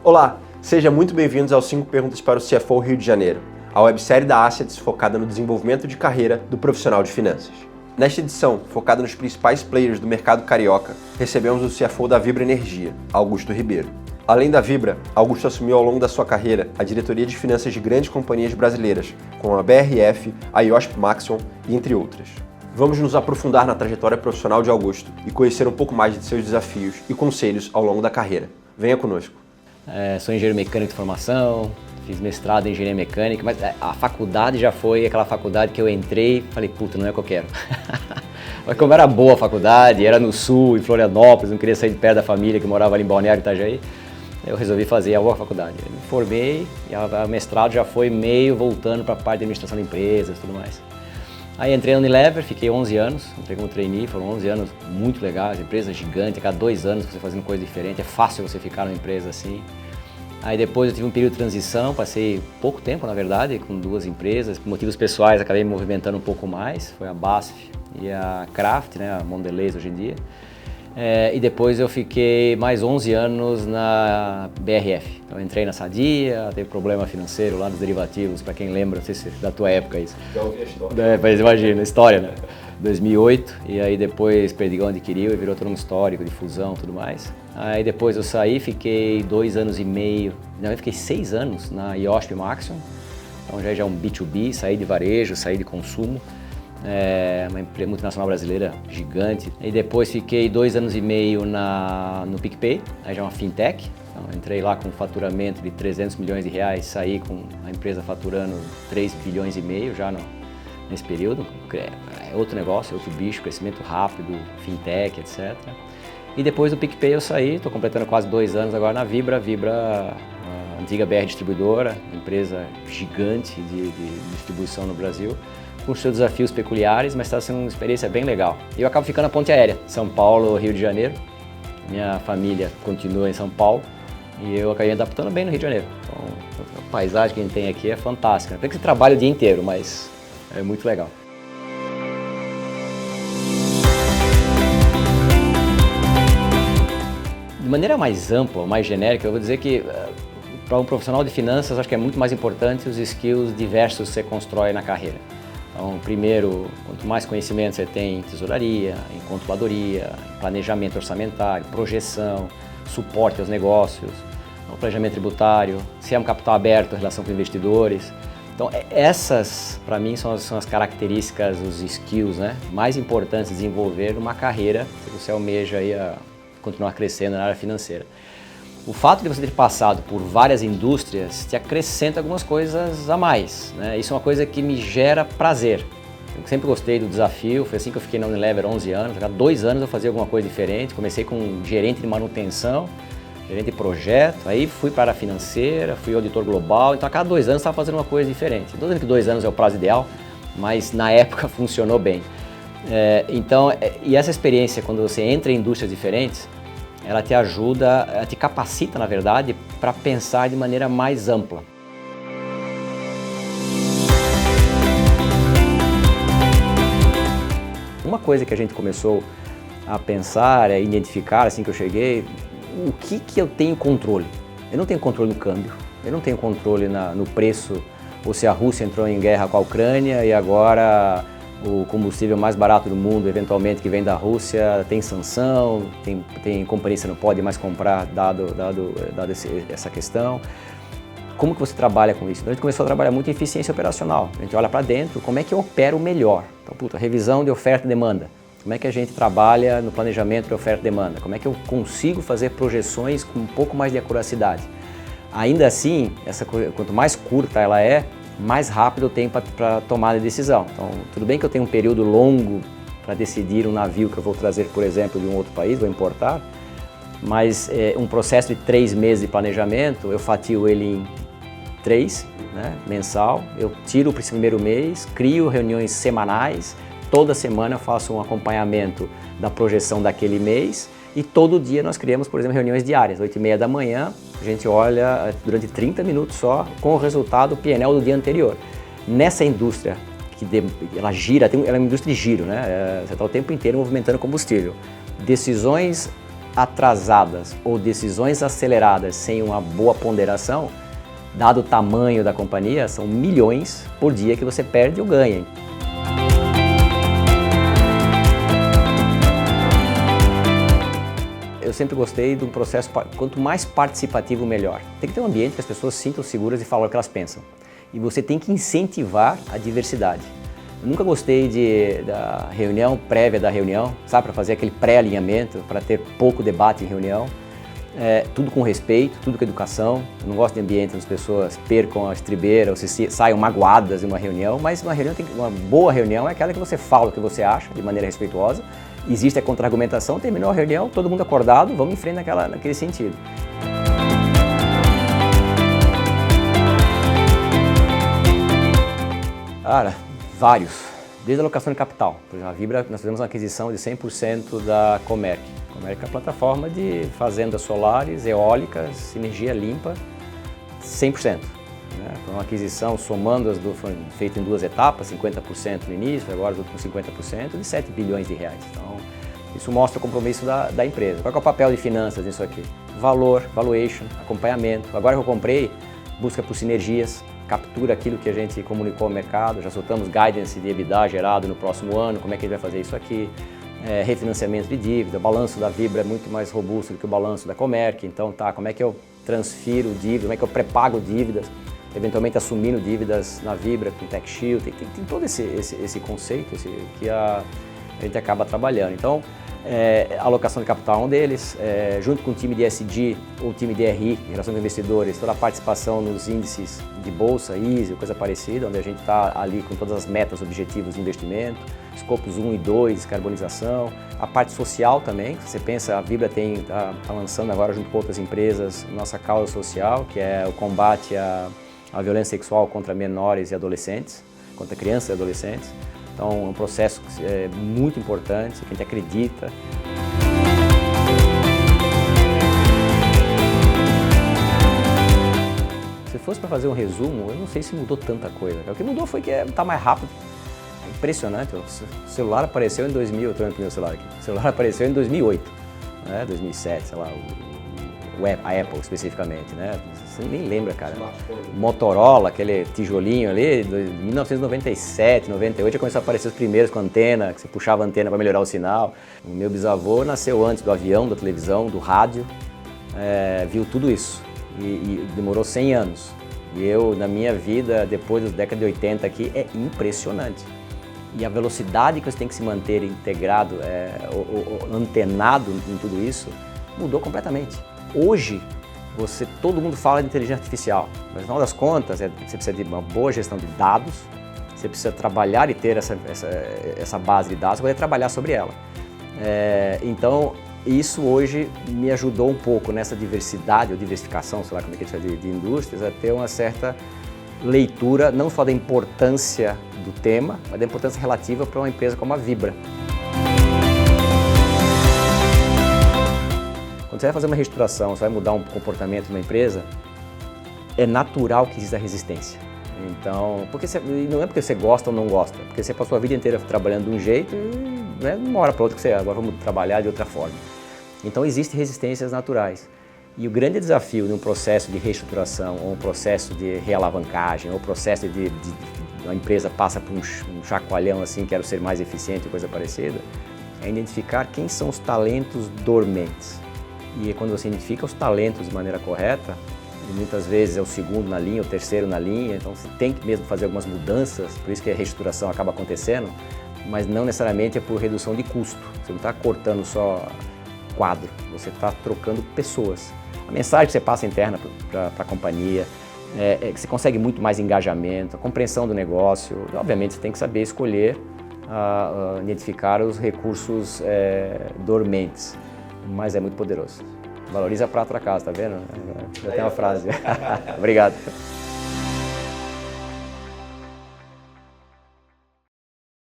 Olá, sejam muito bem-vindos aos 5 Perguntas para o CFO Rio de Janeiro, a websérie da Assets focada no desenvolvimento de carreira do profissional de finanças. Nesta edição, focada nos principais players do mercado carioca, recebemos o CFO da Vibra Energia, Augusto Ribeiro. Além da Vibra, Augusto assumiu ao longo da sua carreira a diretoria de finanças de grandes companhias brasileiras, como a BRF, a IOSP Maxion e entre outras. Vamos nos aprofundar na trajetória profissional de Augusto e conhecer um pouco mais de seus desafios e conselhos ao longo da carreira. Venha conosco. Sou engenheiro mecânico de formação, fiz mestrado em engenharia mecânica, mas a faculdade já foi aquela faculdade que eu entrei e falei, puta, não é o que eu quero. Mas como era boa a faculdade, era no sul, em Florianópolis, não queria sair de perto da família que morava ali em Balneário Itajaí, eu resolvi fazer a boa faculdade. Eu me formei e o mestrado já foi meio voltando para a parte de administração de empresas e tudo mais. Aí entrei na Unilever, fiquei 11 anos, entrei como trainee, foram 11 anos muito legais, empresa gigante, a cada 2 anos você fazendo coisa diferente, é fácil você ficar numa empresa assim. Aí depois eu tive um período de transição, passei pouco tempo na verdade, com 2 empresas, por motivos pessoais acabei me movimentando um pouco mais, foi a BASF e a Kraft, né, a Mondelez hoje em dia. E depois eu fiquei mais 11 anos na BRF. Então eu entrei na Sadia, teve problema financeiro lá nos derivativos, para quem lembra, não sei se é da tua época isso. Já ouvi a história. Mas imagina, história, né? 2008, e aí depois Perdigão adquiriu e virou todo um histórico de fusão e tudo mais. Aí depois eu saí, fiquei 2 anos e meio, não, eu fiquei 6 anos na IOSP Maxion. Então já é um B2B, saí de varejo, saí de consumo. Uma empresa multinacional brasileira gigante. E depois fiquei 2 anos e meio no PicPay, aí já é uma fintech. Então, entrei lá com um faturamento de 300 milhões de reais, saí com a empresa faturando 3 bilhões e meio já nesse período. É outro negócio, outro bicho, crescimento rápido, fintech, etc. E depois do PicPay eu saí, estou completando quase 2 anos agora na Vibra. Vibra, a antiga BR Distribuidora, empresa gigante de distribuição no Brasil, com seus desafios peculiares, mas está sendo uma experiência bem legal. Eu acabo ficando na ponte aérea, São Paulo, Rio de Janeiro. Minha família continua em São Paulo e eu acabei me adaptando bem no Rio de Janeiro. Então, a paisagem que a gente tem aqui é fantástica. Tem que você trabalha o dia inteiro, mas é muito legal. De maneira mais ampla, mais genérica, eu vou dizer que para um profissional de finanças, acho que é muito mais importante os skills diversos que você constrói na carreira. Então, primeiro, quanto mais conhecimento você tem em tesouraria, em controladoria, em planejamento orçamentário, projeção, suporte aos negócios, planejamento tributário, se é um capital aberto em relação com investidores. Então, essas, para mim, são as características, os skills, né, mais importantes de desenvolver numa carreira se você almeja aí continuar crescendo na área financeira. O fato de você ter passado por várias indústrias te acrescenta algumas coisas a mais, né? Isso é uma coisa que me gera prazer. Eu sempre gostei do desafio, foi assim que eu fiquei na Unilever 11 anos, há 2 anos eu fazia alguma coisa diferente, comecei com gerente de manutenção, gerente de projeto, aí fui para a financeira, fui auditor global, então a cada 2 anos eu estava fazendo uma coisa diferente. Não estou dizendo que 2 anos é o prazo ideal, mas na época funcionou bem. E essa experiência, quando você entra em indústrias diferentes, ela te ajuda, ela te capacita, na verdade, para pensar de maneira mais ampla. Uma coisa que a gente começou a pensar, a identificar assim que eu cheguei, o que eu tenho controle? Eu não tenho controle no câmbio, eu não tenho controle no preço, ou se a Rússia entrou em guerra com a Ucrânia e agora o combustível mais barato do mundo, eventualmente, que vem da Rússia, tem sanção, tem companhia que você não pode mais comprar, dado essa questão. Como que você trabalha com isso? Então, a gente começou a trabalhar muito em eficiência operacional. A gente olha para dentro, como é que eu opero melhor? Então, revisão de oferta e demanda. Como é que a gente trabalha no planejamento de oferta e demanda? Como é que eu consigo fazer projeções com um pouco mais de acuracidade? Ainda assim, quanto mais curta ela é, mais rápido eu tenho para tomar a decisão. Então, tudo bem que eu tenho um período longo para decidir um navio que eu vou trazer, por exemplo, de um outro país, vou importar, mas um processo de 3 meses de planejamento, eu fatio ele em 3, né, mensal, eu tiro o primeiro mês, crio reuniões semanais, toda semana eu faço um acompanhamento da projeção daquele mês e todo dia nós criamos, por exemplo, reuniões diárias, 8h30 da manhã, a gente olha durante 30 minutos só com o resultado, o P&L do dia anterior. Nessa indústria, ela gira, ela é uma indústria de giro, né? Você está o tempo inteiro movimentando combustível. Decisões atrasadas ou decisões aceleradas sem uma boa ponderação, dado o tamanho da companhia, são milhões por dia que você perde ou ganha. Eu sempre gostei de um processo, quanto mais participativo, melhor. Tem que ter um ambiente que as pessoas se sintam seguras e falam o que elas pensam. E você tem que incentivar a diversidade. Eu nunca gostei da reunião prévia da reunião, sabe, para fazer aquele pré-alinhamento, para ter pouco debate em reunião. Tudo com respeito, tudo com educação. Eu não gosto de ambiente onde as pessoas percam a estribeira ou se saiam magoadas em uma reunião, mas uma boa reunião é aquela que você fala o que você acha de maneira respeituosa. Existe a contra-argumentação, terminou a reunião, todo mundo acordado, vamos em frente naquele sentido. Cara, vários. Desde a alocação de capital. Por exemplo, a Vibra, nós fizemos uma aquisição de 100% da Comerc. A Comerc é a plataforma de fazendas solares, eólicas, energia limpa, 100%. Foi uma aquisição, somando foi feita em 2 etapas, 50% no início, agora os últimos 50%, de 7 bilhões de reais. Então, isso mostra o compromisso da empresa. Qual é o papel de finanças nisso aqui? Valor, valuation, acompanhamento. Agora que eu comprei, busca por sinergias, captura aquilo que a gente comunicou ao mercado, já soltamos guidance de EBITDA gerado no próximo ano, como é que a gente vai fazer isso aqui, refinanciamento de dívida, o balanço da Vibra é muito mais robusto do que o balanço da Comerc, então como é que eu transfiro dívida, como é que eu pré-pago dívidas, eventualmente assumindo dívidas na Vibra com Tax Shield, tem todo esse conceito que a gente acaba trabalhando. Então, a alocação de capital é um deles, junto com o time de ESG ou time de RI, Relação com Investidores, toda a participação nos índices de bolsa, ISE, coisa parecida, onde a gente está ali com todas as metas, objetivos de investimento, escopos 1 e 2, descarbonização, a parte social também, você pensa, a Vibra está lançando agora junto com outras empresas nossa causa social, que é o combate à violência sexual contra menores e adolescentes, contra crianças e adolescentes. Então, é um processo muito importante, que a gente acredita. Se fosse para fazer um resumo, eu não sei se mudou tanta coisa. O que mudou foi que está mais rápido. É impressionante. O celular apareceu em 2000, eu estou olhando para o meu celular aqui. O celular apareceu em 2008, 2007, sei lá, a Apple especificamente, né? Você nem lembra, cara. Motorola, aquele tijolinho ali, de 1997, 98, já começou a aparecer os primeiros com antena, que você puxava a antena para melhorar o sinal. O meu bisavô nasceu antes do avião, da televisão, do rádio, viu tudo isso e demorou 100 anos. E eu, na minha vida, depois da década de 80 aqui, é impressionante. E a velocidade que você tem que se manter integrado, antenado em tudo isso, mudou completamente. Hoje, todo mundo fala de inteligência artificial, mas no final das contas, você precisa de uma boa gestão de dados, você precisa trabalhar e ter essa base de dados, poder trabalhar sobre ela. Então, isso hoje me ajudou um pouco nessa diversidade, ou diversificação, sei lá como é que a gente chama de indústrias, a ter uma certa leitura, não só da importância do tema, mas da importância relativa para uma empresa como a Vibra. Quando você vai fazer uma reestruturação, você vai mudar um comportamento de uma empresa, é natural que exista resistência. Então, não é porque você gosta ou não gosta, porque você passou a vida inteira trabalhando de um jeito e de uma hora para outra que você agora vamos trabalhar de outra forma. Então, existem resistências naturais. E o grande desafio de um processo de reestruturação, ou um processo de realavancagem, ou um processo de uma empresa passa por um chacoalhão assim, quero ser mais eficiente, coisa parecida, é identificar quem são os talentos dormentes. E quando você identifica os talentos de maneira correta, e muitas vezes é o segundo na linha, o terceiro na linha, então você tem que mesmo fazer algumas mudanças, por isso que a reestruturação acaba acontecendo, mas não necessariamente é por redução de custo. Você não está cortando só quadro, você está trocando pessoas. A mensagem que você passa interna para a companhia, é que você consegue muito mais engajamento, a compreensão do negócio. Obviamente você tem que saber escolher, identificar os recursos dormentes, mas é muito poderoso. Valoriza a prata da casa, tá vendo? Já tem uma frase. Obrigado.